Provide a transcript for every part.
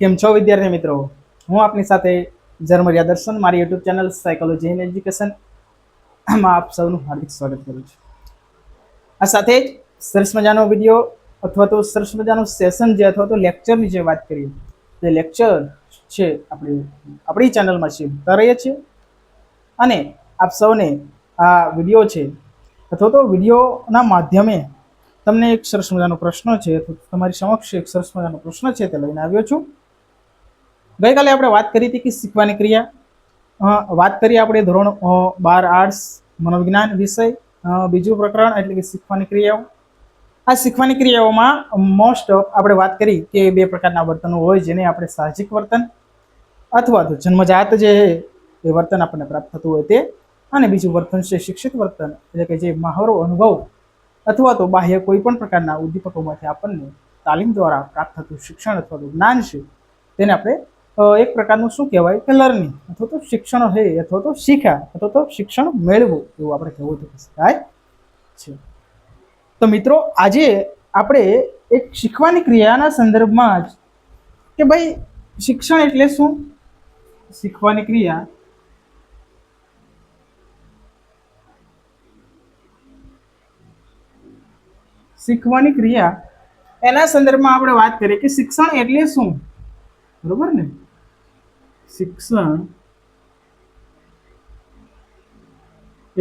કેમ છો વિદ્યાર્થી મિત્રો? હું આપની સાથે ઝરમરિયા દર્શન, મારી YouTube channel psychology in education માં આપ સૌનું હાર્દિક સ્વાગત કરું છું. આ સાથે જ સરસ મજાનો વિડીયો અથવા તો સરસ મજાનું સેશન જે અથવા તો લેક્ચરની જે વાત કરીએ, જે લેક્ચર છે આપણી ચેનલમાં છે કરીએ છીએ. અને આપ સૌને આ વિડીયો છે અથવા તો વિડીયોના માધ્યમે તમને એક સરસ મજાનો પ્રશ્ન છે, તમારી સમક્ષ એક સરસ મજાનો પ્રશ્ન છે તે લઈને આવ્યો છું. ગઈકાલે આપણે વાત કરી હતી કે શીખવાની ક્રિયા, વાત કરી આપણે ધોરણ 12 આર્ટ્સ મનોવિજ્ઞાન વિષય, બીજું પ્રકરણ એટલે કે શીખવાની ક્રિયાઓ. આ શીખવાની ક્રિયાઓમાં મોસ્ટ ઓફ આપણે વાત કરી કે બે પ્રકારના વર્તનો હોય, જેને આપણે સાહજિક વર્તન અથવા તો જન્મજાત જે એ વર્તન આપણને પ્રાપ્ત થતું હોય તે, અને બીજું વર્તન છે શિક્ષિત વર્તન, એટલે કે જે મહાવરો અનુભવ અથવા તો બાહ્ય કોઈ પણ પ્રકારના ઉદ્દીપકોમાંથી આપણને તાલીમ દ્વારા પ્રાપ્ત થતું શિક્ષણ અથવા તો જ્ઞાન છે, તેને આપણે એક પ્રકારનું શું કહેવાય કે લર્નિંગ અથવા તો શિક્ષણ હે અથવા તો શીખ્યા અથવા તો શિક્ષણ મેળવું એવું આપણે કહેવું તો શકાય છે. તો મિત્રો, આજે આપણે એક શીખવાની ક્રિયાના સંદર્ભમાં જ કે ભાઈ શિક્ષણ એટલે શું, શીખવાની ક્રિયા એના સંદર્ભમાં આપણે વાત કરીએ કે શિક્ષણ એટલે શું, બરોબર ને? શિક્ષણ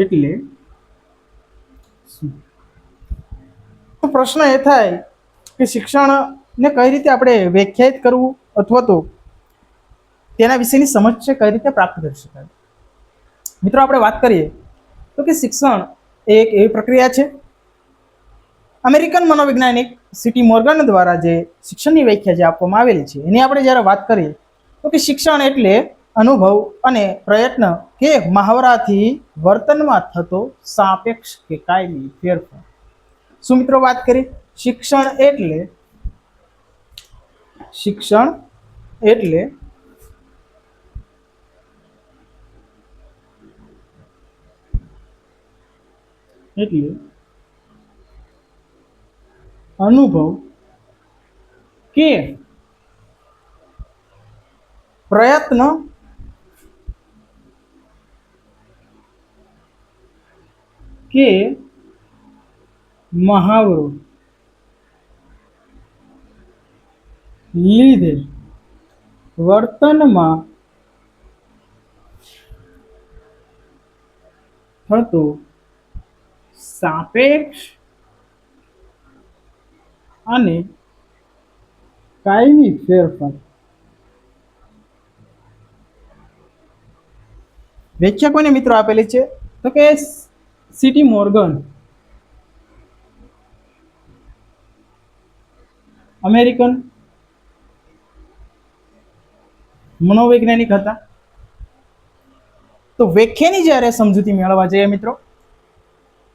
એટલે શું? તો પ્રશ્ન એ થાય કે શિક્ષણને કઈ રીતે આપણે વ્યાખ્યાયિત કરવું અથવા તો તેના વિશેની સમજ છે કઈ રીતે પ્રાપ્ત કરી શકાય. મિત્રો, આપણે વાત કરીએ તો કે શિક્ષણ એ એક એવી પ્રક્રિયા છે, અમેરિકન મનોવૈજ્ઞાનિક સીટી મોર્ગન દ્વારા જે શિક્ષણની વ્યાખ્યા જે આપવામાં આવેલી છે એની આપણે જ્યારે વાત કરીએ તો કે શિક્ષણ એટલે અનુભવ અને પ્રયત્ન કે મહાવરાથી વર્તનમાં થતો સાપેક્ષ કે કાયમી ફેરફાર. શું મિત્રો વાત કરી? શિક્ષણ એટલે અનુભવ કે પ્રયત્ન કે મહાવરો લીધે વર્તનમાં થતો સાપેક્ષ અને કાયમી ફેરફાર. વ્યાખ્યા કોને મિત્રો આપેલી છે તો કે સીટી મોર્ગન, અમેરિકન મનોવૈજ્ઞાનિક હતા. તો વ્યાખ્યાની જ્યારે સમજૂતી મેળવવા જઈએ મિત્રો,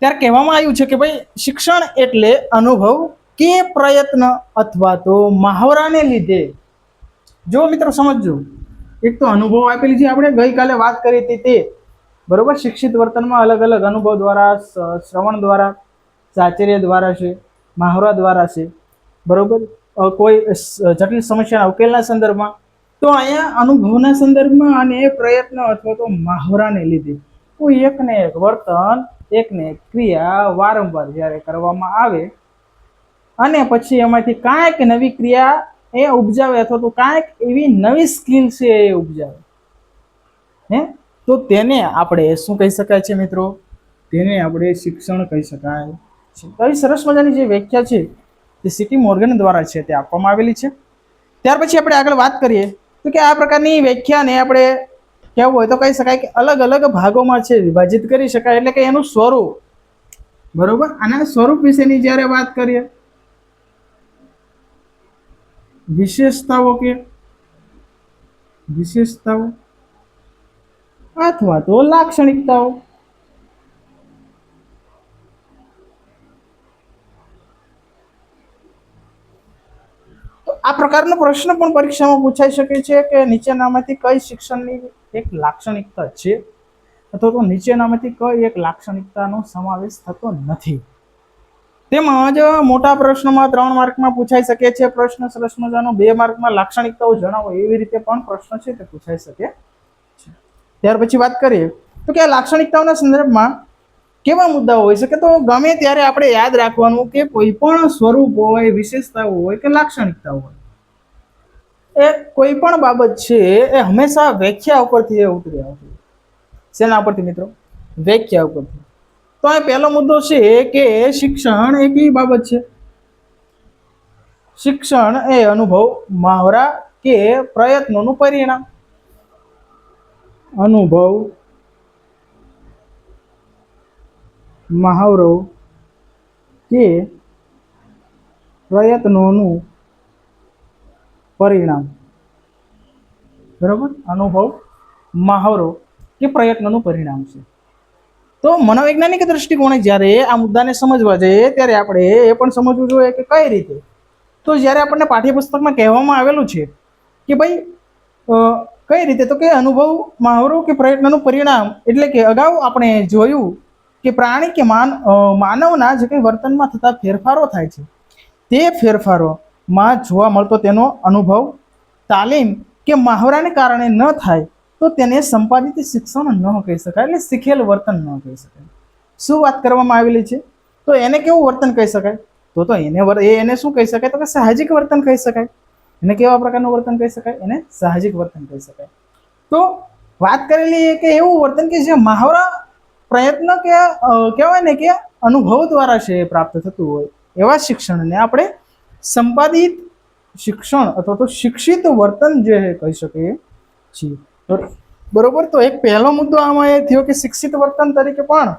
ત્યારે કહેવામાં આવ્યું છે કે ભાઈ શિક્ષણ એટલે અનુભવ કે પ્રયત્ન અથવા તો મહાવરાને લીધે. જો મિત્રો સમજજો, એક તો અનુભવ આપેલી છે, આપણે ગઈકાલે વાત કરી હતી તે, બરોબર. શિક્ષિત વર્તનમાં અલગ અલગ અનુભવ દ્વારા, શ્રવણ દ્વારા, સાચર્ય દ્વારા છે, મહાવરા દ્વારા છે, બરોબર. કોઈ જટિલ સમસ્યાના ઉકેલના સંદર્ભમાં. તો અહીંયા અનુભવના સંદર્ભમાં અને પ્રયત્ન અથવા તો મહાવરાને લીધે કોઈ એકને એક વર્તન, એકને એક ક્રિયા વારંવાર જ્યારે કરવામાં આવે અને પછી એમાંથી કાંઈક નવી ક્રિયા એ ઉપજાવે અથવા તો કાંઈક એવી નવી સ્કિલ છે એ ઉપજાવે, તો તેને આપણે શું કહી શકાય છે મિત્રો? તેને આપણે શિક્ષણ કહી શકાય છે. આવી સરસ મજાની જે વ્યાખ્યા છે તે સીટી મોર્ગન દ્વારા છે તે આપવામાં આવેલી છે. ત્યાર પછી આપણે આગળ વાત કરીએ તો કે આ પ્રકારની વ્યાખ્યાને આપણે કહેવું હોય તો કહી શકાય કે અલગ અલગ ભાગોમાં છે વિભાજિત કરી શકાય, એટલે કે એનું સ્વરૂપ, બરોબર. આના સ્વરૂપ વિશેની જ્યારે વાત કરીએ, વિશેષતાઓ અથવા તો લાક્ષણિકતાઓ. આ પ્રકારનો પ્રશ્ન પણ પરીક્ષામાં પૂછાઈ શકે છે કે નીચેનામાંથી કઈ શિક્ષણની એક લાક્ષણિકતા છે અથવા તો નીચેનામાંથી કઈ એક લાક્ષણિકતાનો સમાવેશ થતો નથી. તેમજ મોટા પ્રશ્નોમાં 3 માર્કમાં પૂછાઈ શકે છે પ્રશ્ન સરસ મજાનો, 2 માર્કમાં લાક્ષણિકતાઓ જણાવો એવી રીતે પણ પ્રશ્ન છે તે પૂછાઈ શકે છે. ત્યાર પછી વાત કરીએ તો કે આ લાક્ષણિકતાઓના સંદર્ભમાં કેવા મુદ્દાઓ હોય છે, કે તો ગમે ત્યારે આપણે યાદ રાખવાનું કે કોઈ પણ સ્વરૂપ હોય, વિશેષતાઓ હોય કે લાક્ષણિકતાઓ હોય, એ કોઈ પણ બાબત છે એ હંમેશા વ્યાખ્યા ઉપરથી ઉતરી આવતી. શેના ઉપરથી મિત્રો? વ્યાખ્યા ઉપરથી. તો આ પહેલો મુદ્દો છે કે શિક્ષણ એ કેવી બાબત છે? શિક્ષણ એ અનુભવ, મહાવરા કે પ્રયત્નોનું પરિણામ. અનુભવ, મહાવરો કે પ્રયત્નોનું પરિણામ. બરોબર? અનુભવ, મહાવરો કે પ્રયત્નોનું પરિણામ છે. તો મનોવૈજ્ઞાનિક દ્રષ્ટિકોણે જ્યારે આ મુદ્દાને સમજવા જઈએ ત્યારે આપણે એ પણ સમજવું જોઈએ કે કઈ રીતે. તો જ્યારે આપણને પાઠ્યપુસ્તકમાં કહેવામાં આવેલું છે કે ભાઈ કઈ રીતે, તો કે અનુભવ, મહાવરો કે પ્રયત્નનું પરિણામ, એટલે કે અગાઉ આપણે જોયું કે પ્રાણી કે માનવના જે કંઈ વર્તનમાં થતા ફેરફારો થાય છે, તે ફેરફારોમાં જોવા મળતો તેનો અનુભવ, તાલીમ કે મહાવરાને કારણે ન થાય તો તેને સંપાદિત શિક્ષણ ન કહી શકાય, એટલે શીખેલ વર્તન ન કહી શકાય. શું વાત કરવામાં આવેલી છે? તો એને કેવું વર્તન કહી શકાય? તો એને શું કહી શકાય? તો કે સાહજિક વર્તન કહી શકાય. એને કેવા પ્રકારનું વર્તન કહી શકાય? એને સાહજિક વર્તન કહી શકાય. તો વાત કરેલી કે એવું વર્તન કે જે મહાવરા, પ્રયત્ન કે કહેવાય ને કે અનુભવ દ્વારા છે પ્રાપ્ત થતું હોય, એવા શિક્ષણને આપણે સંપાદિત શિક્ષણ અથવા તો શિક્ષિત વર્તન જે કહી શકીએ છીએ. બરોબર? તો એક પહેલો મુદ્દો આમાં એ થયો કે શિક્ષિત વર્તન તરીકે પણ,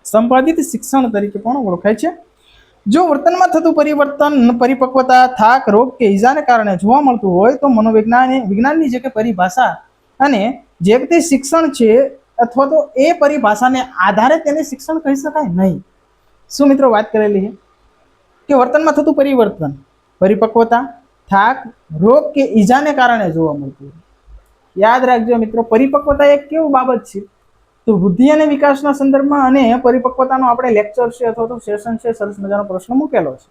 સંપાદિત શિક્ષણ તરીકે પણ ઓળખાય છે. જો વર્તનમાં થતું પરિવર્તન પરિપક્વતા, થાક, રોગ કે ઈજાને કારણે જોવા મળતું હોય તો વિજ્ઞાનની જે કે પરિભાષા અને જે તે શિક્ષણ છે અથવા તો એ પરિભાષાને આધારે તેને શિક્ષણ કહી શકાય નહીં. શું મિત્રો વાત કરેલી છે કે વર્તનમાં થતું પરિવર્તન, પરિપક્વતા, થાક, રોગ કે ઈજાને કારણે જોવા મળતું હોય. યાદ રાખજો મિત્રો, પરિપક્વતા એક કેવું બાબત છે? તો વૃદ્ધિ અને વિકાસના સંદર્ભમાં અને પરિપક્વતાનો આપણે લેક્ચર છે અથવા તો સેશન છે, સરસ મજાનો પ્રશ્ન મૂકેલો છે.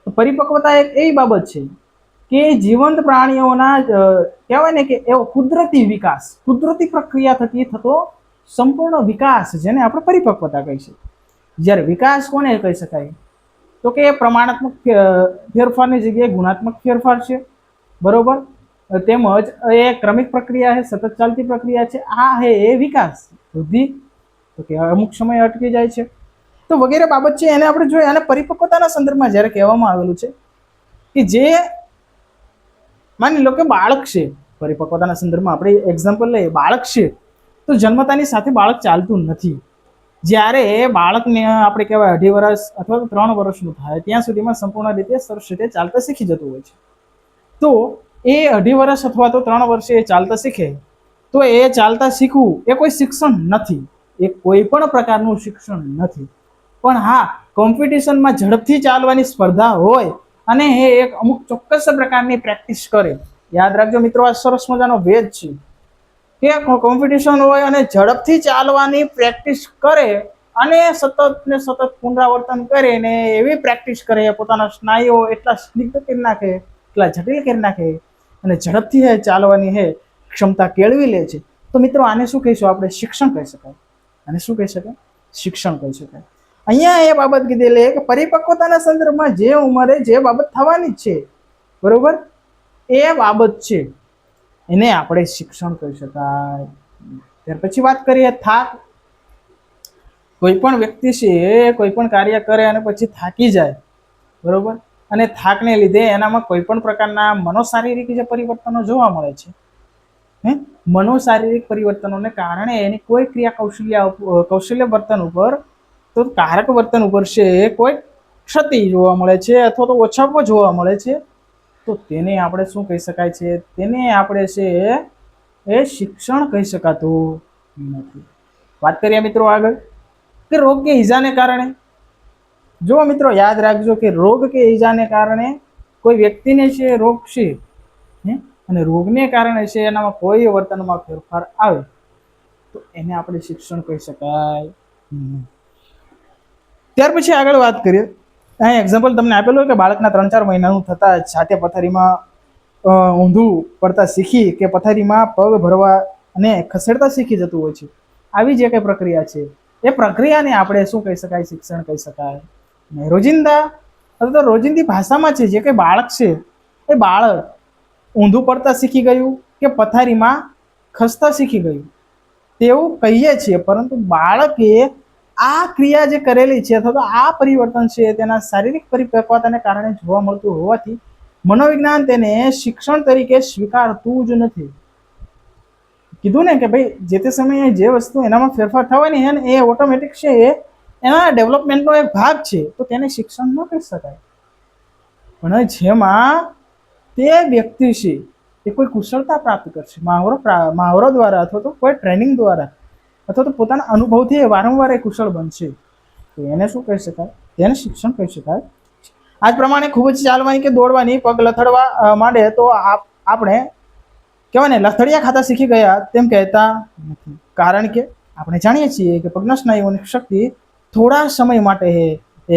તો પરિપક્વતા એક એવી બાબત છે કે જીવંત પ્રાણીઓના કહેવાય ને કે એવો કુદરતી વિકાસ, કુદરતી પ્રક્રિયા થકી થતો સંપૂર્ણ વિકાસ, જેને આપણે પરિપક્વતા કહી શકીએ. જ્યારે વિકાસ કોને કહી શકાય? તો કે પ્રમાણાત્મક ફેરફારની જગ્યાએ ગુણાત્મક ફેરફાર છે. બરોબર? તેમજ એ ક્રમિક પ્રક્રિયા છે, સતત ચાલતી પ્રક્રિયા છે. આ હે એ વિકાસ. વૃદ્ધિ તો કે અમુક સમય અટકી જાય છે. તો વગેરે બાબત છે એને આપણે જોઈએ. અને પરિપક્વતાના સંદર્ભમાં જ્યારે કહેવામાં આવેલું છે કે જે માની લો કે બાળક છે, પરિપક્વતાના સંદર્ભમાં આપણે એક્ઝામ્પલ લઈએ, બાળક છે તો જન્મતાની સાથે બાળક ચાલતું નથી. જ્યારે બાળકને આપણે કહેવાય 2.5 વર્ષ અથવા તો 3 વર્ષનું થાય ત્યાં સુધીમાં સંપૂર્ણ રીતે સરસ રીતે ચાલતા શીખી જતું હોય છે. તો એ 2.5 વર્ષ અથવા તો 3 વર્ષે એ ચાલતા શીખે તો એ ચાલતા શીખવું એ કોઈ શિક્ષણ નથી, એ કોઈ પણ પ્રકારનું શિક્ષણ નથી. પણ હા, કોમ્પિટિશનમાં ઝડપથી ચાલવાની સ્પર્ધા હોય અને એ એક અમુક ચોક્કસ પ્રકારની પ્રેક્ટિસ કરે. યાદ રાખજો મિત્રો, આ સરસ મજાનો ભેદ છે કે કોમ્પિટિશન હોય અને ઝડપથી ચાલવાની પ્રેક્ટિસ કરે અને સતત પુનરાવર્તન કરે ને એવી પ્રેક્ટિસ કરે, પોતાના સ્નાયુઓ એટલા સ્નિગ્ધ કરી નાખે, એટલા જટિલ કરી નાખે અને ઝડપથી ચાલવાની ક્ષમતા કેળવી લે છે. તો મિત્રો આને શું કહીશું આપણે? શિક્ષણ કહી શકાય. આને શું કહી શકાય? શિક્ષણ કહી શકાય. અહીંયા એ બાબત કીધેલી કે પરિપક્વતાના સંદર્ભમાં જે ઉંમરે જે બાબત થવાની છે, બરોબર, એ બાબત છે એને આપણે શિક્ષણ કહી શકાય. ત્યાર પછી વાત કરીએ થાક. કોઈ પણ વ્યક્તિ છે કોઈ પણ કાર્ય કરે અને પછી થાકી જાય, બરોબર, અને થાકને લીધે એનામાં કોઈ પણ પ્રકારના મનોશારીરિક જે પરિવર્તનો જોવા મળે છે, મનોશારીરિક પરિવર્તનોને કારણે એની કોઈ ક્રિયા કૌશલ્ય વર્તન ઉપર, તો કારક વર્તન ઉપર છે કોઈ ક્ષતિ જોવા મળે છે અથવા તો ઓછાપો જોવા મળે છે, તો તેને આપણે શું કહી શકાય છે? તેને આપણે છે એ શિક્ષણ કહી શકાતું નથી. વાત કરીએ મિત્રો આગળ કે રોગ કે ઈજાને કારણે. જો મિત્રો યાદ રાખજો કે રોગ કે ઈજાને કારણે કોઈ વ્યક્તિને છે રોગ છે અને રોગને કારણે છે એનામાં કોઈ વર્તનમાં ફેરફાર આવે તો એને આપણે શિક્ષણ કહી શકાય. ત્યાર પછી આગળ વાત કરીએ. અહીં એક્ઝામ્પલ તમને આપેલું હોય કે બાળકના 3-4 મહિનાનું થતા જાતે પથારીમાં ઊંધું પડતા શીખી કે પથારીમાં પગ ભરવા અને ખસેડતા શીખી જતું હોય છે. આવી જે કંઈ પ્રક્રિયા છે એ પ્રક્રિયાને આપણે શું કહી શકાય? શિક્ષણ કહી શકાય. રોજિંદા અથવા તો રોજિંદી ભાષામાં છે જે કંઈ બાળક છે એ બાળક ઊંધું પડતા શીખી ગયું કે પથારીમાં ખસતા શીખી ગયું તેવું કહીએ છીએ, પરંતુ બાળકે આ ક્રિયા જે કરેલી છે અથવા તો આ પરિવર્તન છે તેના શારીરિક પરિપક્વતાને કારણે જોવા મળતું હોવાથી મનોવિજ્ઞાન તેને શિક્ષણ તરીકે સ્વીકારતું જ નથી. કીધું ને કે ભાઈ જે તે સમયે જે વસ્તુ એનામાં ફેરફાર થવાની છે ને એ ઓટોમેટિક છે, એ એના ડેવલપમેન્ટનો એક ભાગ છે, તો તેને શિક્ષણ ન કહી શકાય. પણ જેમાં તે વ્યક્તિ છે એ કોઈ કુશળતા પ્રાપ્ત કરશે મહાવરો દ્વારા અથવા તો કોઈ ટ્રેનિંગ દ્વારા અથવા તો પોતાના અનુભવથી વારંવાર એ કુશળ બનશે, તો એને શું કહી શકાય? તેને શિક્ષણ કહી શકાય. આ જ પ્રમાણે ખૂબ જ ચાલવાની કે દોડવાની પગ લથડવા માંડે તો આપણે કહેવાય ને લથડિયા ખાતા શીખી ગયા તેમ કહેતા નથી, કારણ કે આપણે જાણીએ છીએ કે પગના સ્નાયુઓની શક્તિ થોડા સમય માટે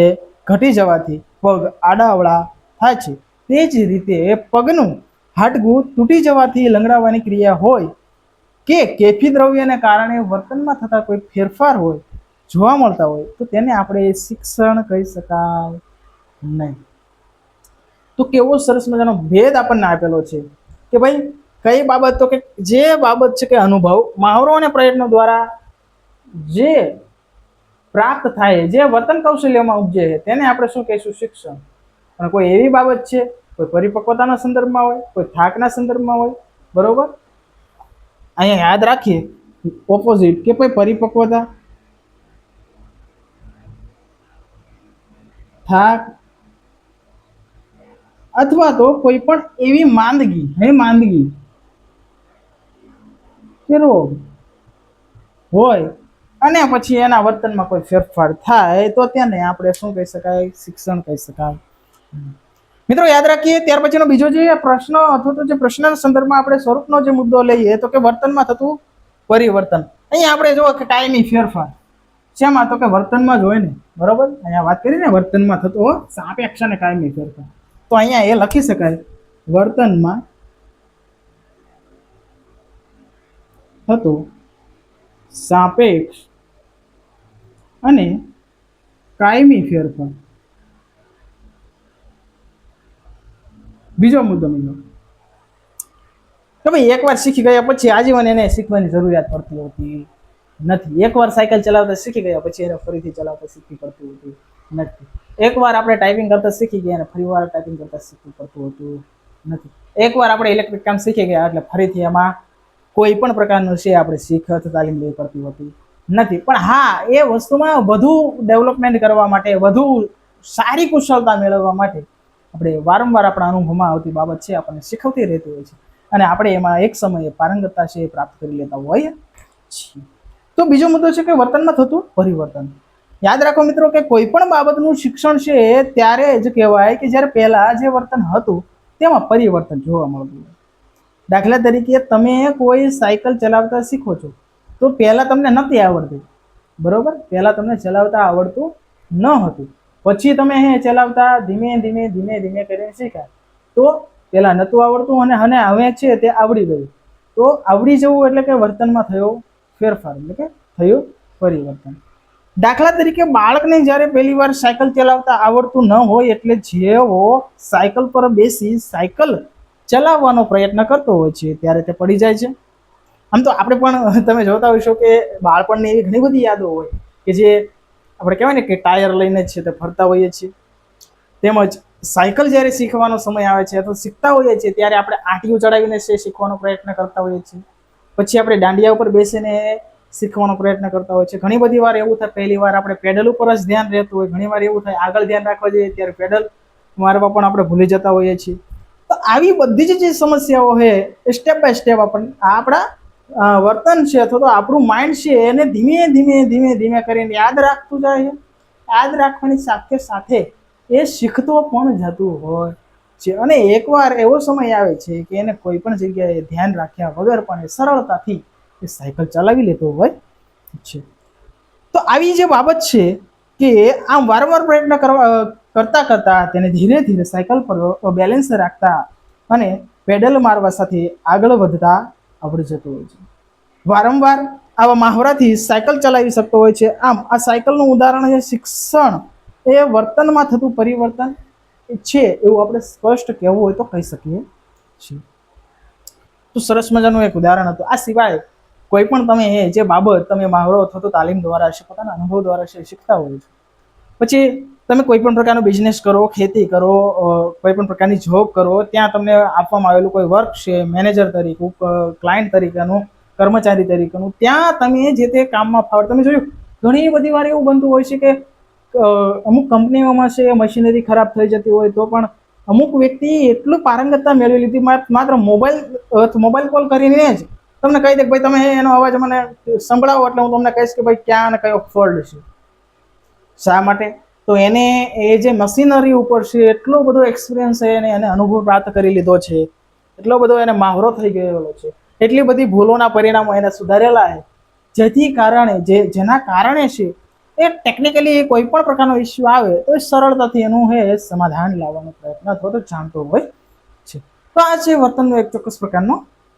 એ ઘટી જવાથી પગ આડાઅવળા થાય છે. તે જ રીતે પગનું હાડકું તૂટી જવાથી લંગડાવવાની ક્રિયા હોય કે કેફી દ્રવ્યને કારણે વર્તનમાં થતા કોઈ ફેરફાર હોય જોવા મળતા હોય તો તેને આપણે શિક્ષણ કહી શકાય નહીં. તો કેવો સરસ મજાનો ભેદ આપણને આપેલો છે કે ભાઈ કઈ બાબત? તો કે જે બાબત છે કે અનુભવ, મહાવરો અને પ્રયત્નો દ્વારા જે પ્રાપ્ત થાય, જે વર્તન કૌશલ્યમાં ઉપજે તેને આપણે શું કહીશું? શિક્ષણ. પણ કોઈ એવી બાબત છે કોઈ પરિપક્વતાના સંદર્ભમાં હોય, કોઈ થાકના સંદર્ભમાં હોય, બરોબર, અહીંયા યાદ રાખીએ ઓપોઝિટ કે કોઈ પરિપક્વતા, થાક અથવા તો કોઈ પણ એવી માંદગી કે રોગ હોય અને પછી એના વર્તનમાં કોઈ ફેરફાર થાય તો તેને આપણે શું કહી શકાય? શિક્ષણ કહી શકાય. મિત્રો યાદ રાખીએ. ત્યાર પછીનો બીજો જે પ્રશ્ન અથવા તો જે પ્રશ્નના સંદર્ભમાં આપણે સ્વરૂપનો જે મુદ્દો લઈએ તો કે વર્તનમાં થતું પરિવર્તન. અહીંયા આપણે જોવો કે કાયમી ફેરફાર શેમાં? તો કે વર્તનમાં જ હોય ને, બરોબર. અહીંયા વાત કરી ને વર્તનમાં થતો સાપેક્ષ અને કાયમી ફેરફાર, તો અહીંયા એ લખી શકાય વર્તનમાં થતો સાપેક્ષ અને કાયમી ફેરફાર. બીજો મુદ્દો મિત્રો કે ભાઈ એકવાર શીખી ગયા પછી આજીવન એને શીખવાની જરૂરિયાત પડતી હોતી નથી. એકવાર સાયકલ ચલાવતા શીખી ગયા પછી એને ફરીથી ચલાવતા શીખવી પડતી હોતી નથી. એકવાર આપણે ટાઈપિંગ કરતા શીખી ગયા અને ફરીવાર ટાઈપિંગ કરતા શીખવું પડતું હોતું નથી. એકવાર આપણે ઇલેક્ટ્રિક કામ શીખી ગયા એટલે ફરીથી એમાં કોઈ પણ પ્રકારનું છે આપણે શીખ અથવા તાલીમ લેવી પડતી હોતી નથી. પણ હા, એ વસ્તુમાં વધુ ડેવલપમેન્ટ કરવા માટે, વધુ સારી કુશળતા મેળવવા માટે આપણે વારંવાર આપણા અનુભવમાં આવતી બાબત છે આપણને શીખવતી રહેતી હોય છે અને આપણે એમાં એક સમયે પારંગતતા છે એ પ્રાપ્ત કરી લેતા હોય છીએ. તો બીજો મુદ્દો છે કે વર્તનમાં થતું પરિવર્તન. યાદ રાખો મિત્રો કે કોઈ પણ બાબતનું શિક્ષણ છે ત્યારે જ કહેવાય કે જ્યારે પહેલા જે વર્તન હતું તેમાં પરિવર્તન જોવા મળતું હોય. દાખલા તરીકે તમે કોઈ સાયકલ ચલાવતા શીખો છો તો પહેલા તમને નથી આવડતું, બરોબર, પહેલા તમને ચલાવતા આવડતું ન હતું, પછી તમે ચલાવતા ધીમે ધીમે કરીને શીખ્યા, તો પહેલા નહોતું આવડતું અને હવે છે તે આવડી ગયું. તો આવડી જવું એટલે કે વર્તનમાં થયો ફેરફાર, એટલે કે થયું પરિવર્તન. દાખલા તરીકે બાળકને જ્યારે પહેલી વાર સાયકલ ચલાવતા આવડતું ન હોય એટલે જેવો સાયકલ પર બેસી સાયકલ ચલાવવાનો પ્રયત્ન કરતો હોય છે ત્યારે તે પડી જાય છે. આમ તો આપણે પણ તમે જોતા હોઈશો કે બાળપણની એવી ઘણી બધી યાદો હોય કે જે આપણે કહેવાય ને કે ટાયર લઈને છે તે ફરતા હોઈએ છીએ. તેમજ સાયકલ જ્યારે શીખવાનો સમય આવે છે અથવા શીખતા હોઈએ છીએ ત્યારે આપણે આંટીઓ ચડાવીને શીખવાનો પ્રયત્ન કરતા હોઈએ છીએ. પછી આપણે દાંડિયા ઉપર બેસીને શીખવાનો પ્રયત્ન કરતા હોય છે. ઘણી બધી વાર એવું થાય પહેલી વાર આપણે પેડલ ઉપર જ ધ્યાન રહેતું હોય, ઘણી વાર એવું થાય આગળ ધ્યાન રાખવા જોઈએ ત્યારે પેડલ મારવા પણ આપણે ભૂલી જતા હોઈએ છીએ. તો આવી બધી જ જે સમસ્યાઓ છે એ સ્ટેપ બાય સ્ટેપ આપણા વર્તન છે અથવા તો આપણું માઇન્ડ છે એને ધીમે ધીમે કરીને યાદ રાખતું જાય છે. યાદ રાખવાની સાથે સાથે એ શીખતો પણ જતું હોય છે અને એકવાર એવો સમય આવે છે કે એને કોઈ પણ જગ્યાએ ધ્યાન રાખ્યા વગર પણ એ સરળતાથી એ સાયકલ ચલાવી લેતો હોય છે. તો આવી જે બાબત છે કે આમ વારંવાર પ્રયત્ન કરતા કરતા તેને ધીરે ધીરે સાયકલ પર બેલેન્સ રાખતા અને પેડલ મારવા સાથે આગળ વધતા આવડી જતું હોય છે. વારંવાર આવા મહાવરાથી સાયકલ ચલાવી શકતો હોય છે. આમ આ સાયકલનું ઉદાહરણ છે શિક્ષણ એ વર્તનમાં થતું પરિવર્તન છે એવું આપણે સ્પષ્ટ કહેવું હોય તો કહી શકીએ છીએ. તો સરસ મજાનું એક ઉદાહરણ હતું. આ સિવાય કોઈ પણ તમે જે બાબત તમે મહાવરો અથવા તો તાલીમ દ્વારા છે, પોતાના અનુભવ દ્વારા છે શીખતા હોય છે. પછી તમે કોઈ પણ પ્રકારનો બિઝનેસ કરો, ખેતી કરો, કોઈ પણ પ્રકારની જોબ કરો, ત્યાં તમને આપવામાં આવેલું કોઈ વર્ક છે, મેનેજર તરીકે, ક્લાયન્ટ તરીકેનું, કર્મચારી તરીકેનું, ત્યાં તમે જે તે કામમાં ફાવડ. તમે જોયું ઘણી બધી વાર એવું બનતું હોય છે કે અમુક કંપનીઓમાં છે મશીનરી ખરાબ થઈ જતી હોય તો પણ અમુક વ્યક્તિ એટલું પારંગતતા મેળવી લીધી માત્ર મોબાઈલ કોલ કરીને જ તમને કહી દે કે ભાઈ તમે એનો અવાજ મને સંભળાવો એટલે હું તમને કહીશ કે ભાઈ ક્યાં અને કયો ફોલ્ટ છે. શા માટે? તો એને એ જે મશીનરી ઉપર છે એટલો બધો એક્સપિરિયન્સ છે, એને અનુભવ પ્રાપ્ત કરી લીધો છે, એટલો બધો એને માહરો થઈ ગયેલો છે, એટલી બધી ભૂલોના પરિણામો એને સુધારેલા છે, જેના કારણે છે એ ટેકનિકલી કોઈ પણ પ્રકારનો ઇસ્યુ આવે તો સરળતાથી એનું સમાધાન લાવવાનો પ્રયત્ન અથવા તો જાણતો હોય છે. તો આ છે વર્તનનો એક ચોક્કસ પ્રકારનો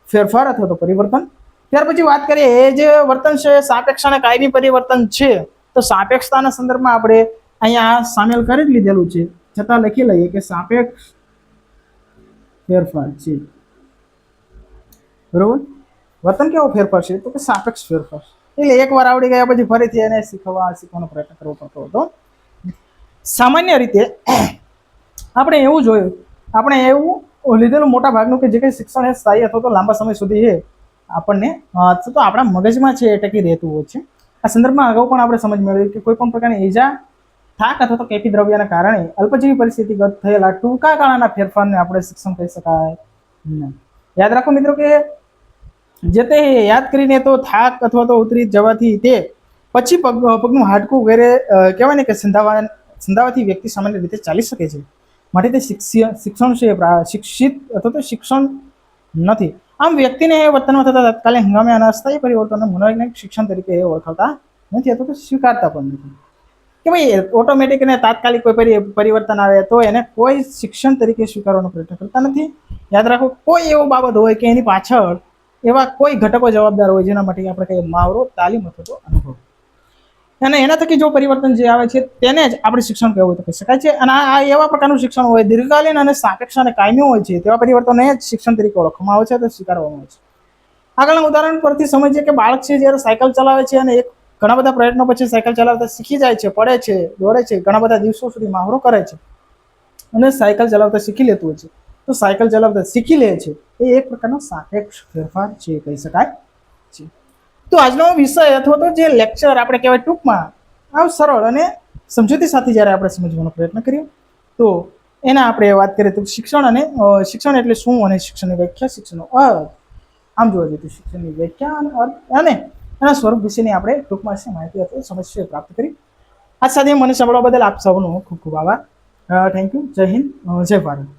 ફેરફાર અથવા તો પરિવર્તન. ત્યાર પછી વાત કરીએ એ જે વર્તન છે સાપેક્ષ અને કાયમી પરિવર્તન છે. તો સાપેક્ષતાના સંદર્ભમાં આપણે અહીંયા સામેલ કરી લીધેલું છે, છતાં લખી લઈએ કે સાપેક્ષ ફેરફાર છે. બરોબર. વર્તન કેવો ફેરફાર છે? તો કે સાપેક્ષ ફેરફાર. એટલે એકવાર આવડી ગયા પછી ફરીથી એને શીખવાનો પ્રયત્ન કરવો પડતો હતો. સામાન્ય રીતે આપણે એવું જોયું, આપણે એવું લીધેલું મોટા ભાગનું કે જે કંઈ શિક્ષણ એ સ્થાયી અથવા તો લાંબા સમય સુધી છે આપણને તો આપણા મગજમાં છે એ ટકી રહેતું હોય છે. આ સંદર્ભમાં અગાઉ પણ આપણે સમજ મેળવી કે કોઈ પણ પ્રકારની ઈજા, થાક અથવા તો કેફી દ્રવ્યના કારણે અલ્પજીવી પરિસ્થિતિગત થયેલા ટૂંકા ગાળાના ફેરફારને આપણે શિક્ષણ કહી શકાય નહીં. યાદ રાખો મિત્રો કે જે તે યાદ કરીને તો થાક અથવા તો ઉતરી જવાથી તે પછી પગનું હાડકું વગેરે કહેવાય ને કે સંધાવાથી વ્યક્તિ સામાન્ય રીતે ચાલી શકે છે. માટે તે શિક્ષણ છે શિક્ષિત અથવા તો શિક્ષણ નથી. આમ વ્યક્તિને વર્તનમાં થતા તાત્કાલિક હંગામે અને અસ્થાયી પરિવર્તનને મનોવૈજ્ઞાનિક શિક્ષણ તરીકે ઓળખાવતા નથી અથવા તો સ્વીકારતા પણ નથી. કે ભાઈ ઓટોમેટિક અને તાત્કાલિક કોઈ પરિવર્તન આવે તો એને કોઈ શિક્ષણ તરીકે સ્વીકારવાનો પ્રયત્ન કરતા નથી. યાદ રાખો, કોઈ એવો બાબત હોય કે એની પાછળ એવા કોઈ ઘટકો જવાબદાર હોય જેના માટે આપણે કહીએ મહાવરો, તાલીમ અથવા તો અનુભવ, અને એના થકી જો પરિવર્તન જે આવે છે તેને જ આપણે શિક્ષણ કહેવું તો કહી શકાય છે. અને આ એવા પ્રકારનું શિક્ષણ હોય દીર્ઘકાલીન અને સાપેક્ષ અને કાયમી હોય છે, તેવા પરિવર્તનને જ શિક્ષણ તરીકે ઓળખવામાં આવે છે તો સ્વીકારવામાં આવે છે. આગળના ઉદાહરણ પરથી સમજીએ કે બાળક છે જ્યારે સાયકલ ચલાવે છે અને ઘણા બધા પ્રયત્નો પછી સાયકલ ચલાવતા શીખી જાય છે, પડે છે, દોડે છે, ઘણા બધા દિવસો સુધી મહાવરો કરે છે અને સાયકલ ચલાવતા શીખી લેતું હોય છે. તો સાયકલ ચલાવતા શીખી લે છે એ એક પ્રકારનો સાપેક્ષ ફેરફાર છે કહી શકાય છે. તો આજનો વિષય અથવા તો જે લેક્ચર આપણે કહેવાય ટૂંકમાં આવ સરળ અને સમજૂતી સાથે જ્યારે આપણે સમજવાનો પ્રયત્ન કરીએ તો એના આપણે વાત કરીએ તો શિક્ષણ એટલે શું અને શિક્ષણની વ્યાખ્યા, શિક્ષણનો અર્થ, આમ જોવા જઈએ તો શિક્ષણની વ્યાખ્યા અને અર્થ અને એના સ્વરૂપ વિશેની આપણે ટૂંકમાં માહિતી અથવા સમસ્યા પ્રાપ્ત કરી. આ સાથે મને સાંભળવા બદલ આપ સૌનો ખૂબ ખૂબ આભાર. Thank you. જય હિન્દ, જય ભારત.